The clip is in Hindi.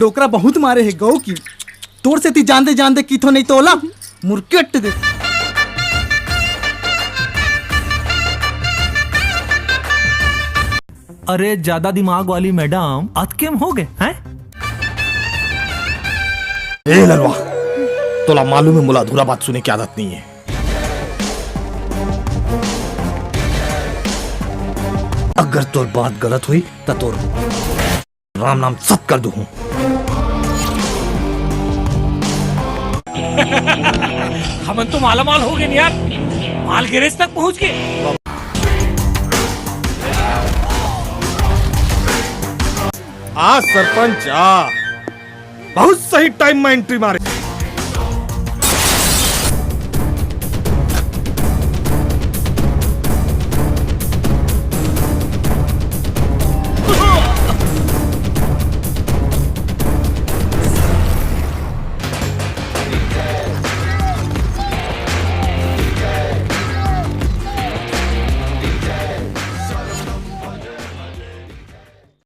टोकरा बहुत मारे है गौ की। तोर से ती जान दे की तो नहीं तोला मुर्केट दे। अरे ज्यादा दिमाग वाली मैडम अतकेम हो गए हैं? ए ललवा, तोला मालूम है मुला अधूरा बात सुने की आदत नहीं है। अगर तोर बात गलत हुई तो तोर राम नाम सत कर दूं। हमन तो मालामाल हो गए यार, माल गैरेज तक पहुंच गए। आ सरपंच आ, बहुत सही टाइम में एंट्री मारे।